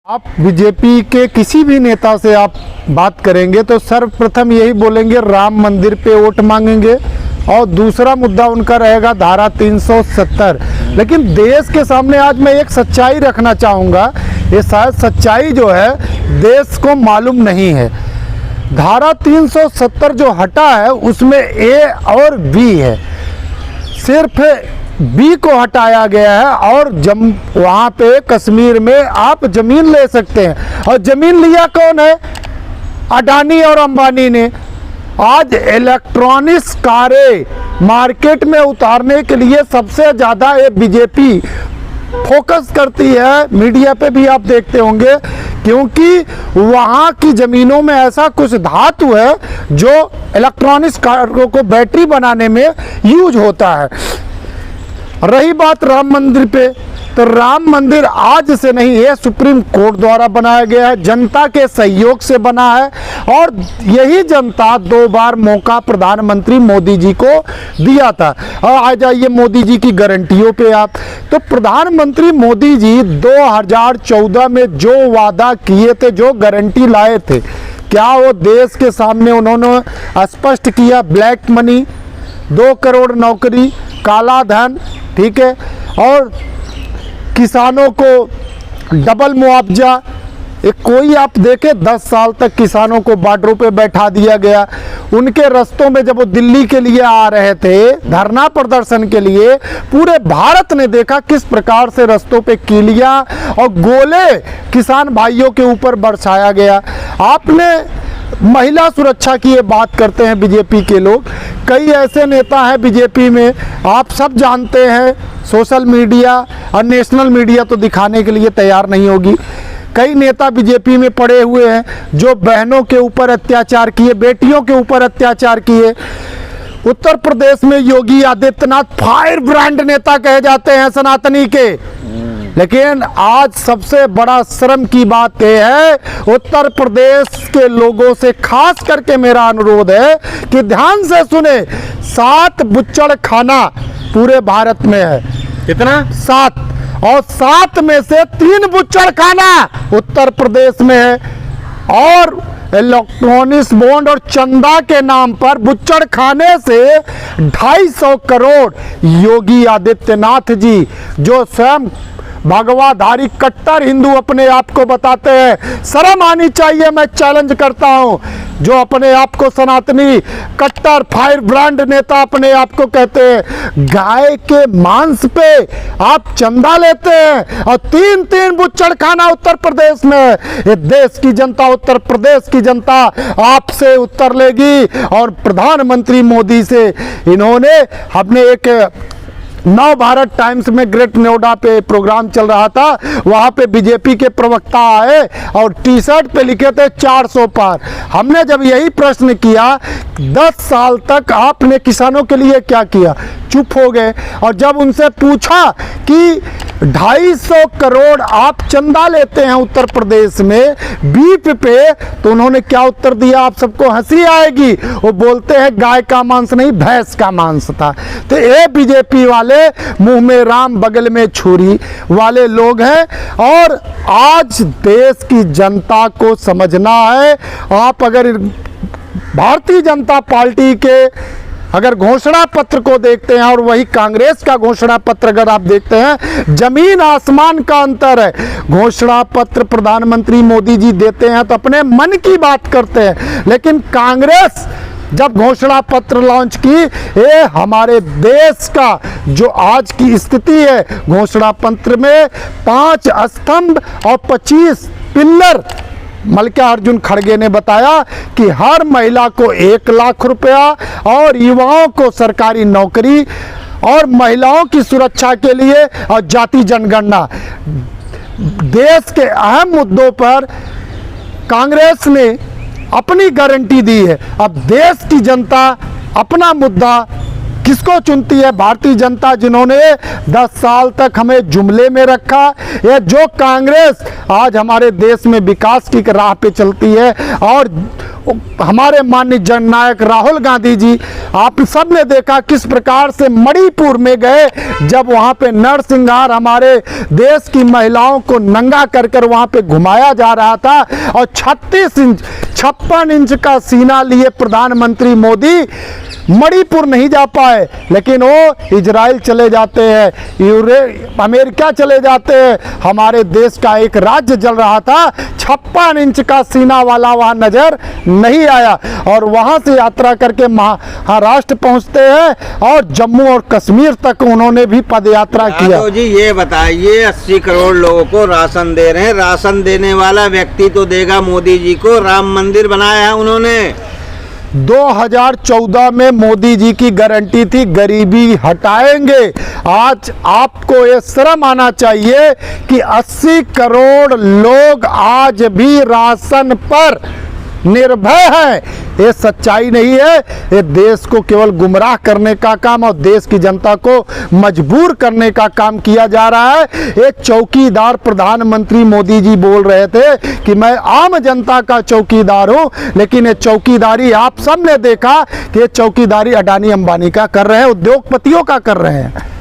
आप बीजेपी के किसी भी नेता से आप बात करेंगे तो सर्वप्रथम यही बोलेंगे राम मंदिर पे वोट मांगेंगे और दूसरा मुद्दा उनका रहेगा धारा 370। लेकिन देश के सामने आज मैं एक सच्चाई रखना चाहूँगा, ये शायद सच्चाई जो है देश को मालूम नहीं है। धारा 370 जो हटा है उसमें ए और बी है, सिर्फ बी को हटाया गया है और वहाँ पे कश्मीर में आप जमीन ले सकते हैं। और जमीन लिया कौन है? अडानी और अंबानी ने। आज इलेक्ट्रॉनिक्स कारें मार्केट में उतारने के लिए सबसे ज़्यादा ये बीजेपी फोकस करती है। मीडिया पे भी आप देखते होंगे, क्योंकि वहाँ की ज़मीनों में ऐसा कुछ धातु है जो इलेक्ट्रॉनिक्स कारों को बैटरी बनाने में यूज होता है। रही बात राम मंदिर पे, तो राम मंदिर आज से नहीं है, सुप्रीम कोर्ट द्वारा बनाया गया है, जनता के सहयोग से बना है और यही जनता 2 बार मौका प्रधानमंत्री मोदी जी को दिया था। और आ जाइए मोदी जी की गारंटियों पे आप, तो प्रधानमंत्री मोदी जी 2014 में जो वादा किए थे, जो गारंटी लाए थे, क्या वो देश के सामने उन्होंने स्पष्ट किया? ब्लैक मनी, 2 करोड़ नौकरी, काला धन, ठीक है, और किसानों को डबल मुआवजा। एक कोई आप देखें 10 साल तक किसानों को बॉर्डरों पे बैठा दिया गया। उनके रास्तों में जब वो दिल्ली के लिए आ रहे थे धरना प्रदर्शन के लिए, पूरे भारत ने देखा किस प्रकार से रास्तों पे कीलियां और गोले किसान भाइयों के ऊपर बरसाया गया। आपने महिला सुरक्षा की ये बात करते हैं बीजेपी के लोग, कई ऐसे नेता हैं बीजेपी में, आप सब जानते हैं, सोशल मीडिया और नेशनल मीडिया तो दिखाने के लिए तैयार नहीं होगी। कई नेता बीजेपी में पड़े हुए हैं जो बहनों के ऊपर अत्याचार किए, बेटियों के ऊपर अत्याचार किए। उत्तर प्रदेश में योगी आदित्यनाथ फायर ब्रांड नेता कहे जाते हैं सनातनी के, लेकिन आज सबसे बड़ा शर्म की बात यह है, उत्तर प्रदेश के लोगों से खास करके मेरा अनुरोध है कि ध्यान से सुने, 7 बुच्चड़ खाना पूरे भारत में है। कितना? 7, और 7 में से 3 बुच्चड़ खाना उत्तर प्रदेश में है। और इलेक्ट्रॉनिक्स बॉन्ड और चंदा के नाम पर बुच्चड़ खाने से 250 करोड़ योगी आदित्यनाथ जी, जो स्वयं भगवाधारी कट्टर हिंदू अपने आप को बताते हैं, शर्म आनी चाहिए, मैं चैलेंज करता हूं, जो अपने आप को सनातनी कट्टर फायर ब्रांड नेता अपने आप को कहते हैं, गाय के मांस पे आप चंदा लेते हैं और 3-3 बुच्चड़ खाना उत्तर प्रदेश में। ये देश की जनता, उत्तर प्रदेश की जनता आपसे उत्तर लेगी। और प्रधानमंत्री मोदी से इन्होंने, हमने एक नव भारत टाइम्स में ग्रेट नोएडा पे प्रोग्राम चल रहा था, वहाँ पे बीजेपी के प्रवक्ता आए और टी-शर्ट पे लिखे थे 400 पार। हमने जब यही प्रश्न किया 10 साल तक आपने किसानों के लिए क्या किया, चुप हो गए। और जब उनसे पूछा कि 250 करोड़ आप चंदा लेते हैं उत्तर प्रदेश में बीफ पे, तो उन्होंने क्या उत्तर दिया? आप सबको हंसी आएगी, वो बोलते हैं गाय का मांस नहीं, भैंस का मांस था। तो ये बीजेपी वाले मुंह में राम बगल में छुरी वाले लोग हैं। और आज देश की जनता को समझना है, आप अगर भारतीय जनता पार्टी के अगर घोषणा पत्र को देखते हैं और वही कांग्रेस का घोषणा पत्र अगर आप देखते हैं, जमीन आसमान का अंतर है। घोषणा पत्र प्रधानमंत्री मोदी जी देते हैं तो अपने मन की बात करते हैं, लेकिन कांग्रेस जब घोषणा पत्र लॉन्च की, ये हमारे देश का जो आज की स्थिति है, घोषणा पत्र में 5 स्तंभ और 25 पिल्लर, मल्लिकार्जुन खड़गे ने बताया कि हर महिला को 1 लाख रुपया और युवाओं को सरकारी नौकरी और महिलाओं की सुरक्षा के लिए और जाति जनगणना। देश के अहम मुद्दों पर कांग्रेस ने अपनी गारंटी दी है। अब देश की जनता अपना मुद्दा किसको चुनती है? भारतीय जनता, जिन्होंने 10 साल तक हमें जुमले में रखा। ये जो कांग्रेस आज हमारे देश में विकास की राह पे चलती है, और हमारे माननीय जननायक राहुल गांधी जी, आप सब ने देखा किस प्रकार से मणिपुर में गए, जब वहां पे नरसिंहार हमारे देश की महिलाओं को नंगा कर कर वहां पे घुमाया जा रहा था, और 56 इंच का सीना लिए प्रधानमंत्री मोदी मणिपुर नहीं जा पाए, लेकिन वो इजराइल चले जाते हैं, अमेरिका चले जाते हैं। हमारे देश का एक राज्य जल रहा था, 56 इंच का सीना वाला वहां नजर नहीं आया, और वहां से यात्रा करके महाराष्ट्र पहुंचते हैं, और जम्मू और कश्मीर तक उन्होंने भी पदयात्रा किया। तो जी ये बताइए, 80 करोड़ लोगों को राशन दे रहे हैं, राशन देने वाला व्यक्ति तो देगा मोदी जी को, राम मंदिर बनाया है उन्होंने। 2014 में मोदी जी की गारंटी थी गरीबी हटाएंगे। आज आपको ये शर्म आना चाहिए कि 80 करोड़ लोग आज भी राशन पर निर्भय हैं। ये सच्चाई नहीं है, ये देश को केवल गुमराह करने का काम और देश की जनता को मजबूर करने का काम किया जा रहा है। ये चौकीदार प्रधानमंत्री मोदी जी बोल रहे थे कि मैं आम जनता का चौकीदार हूं, लेकिन ये चौकीदारी आप सब ने देखा कि ये चौकीदारी अडानी अंबानी का कर रहे हैं, उद्योगपतियों का कर रहे हैं।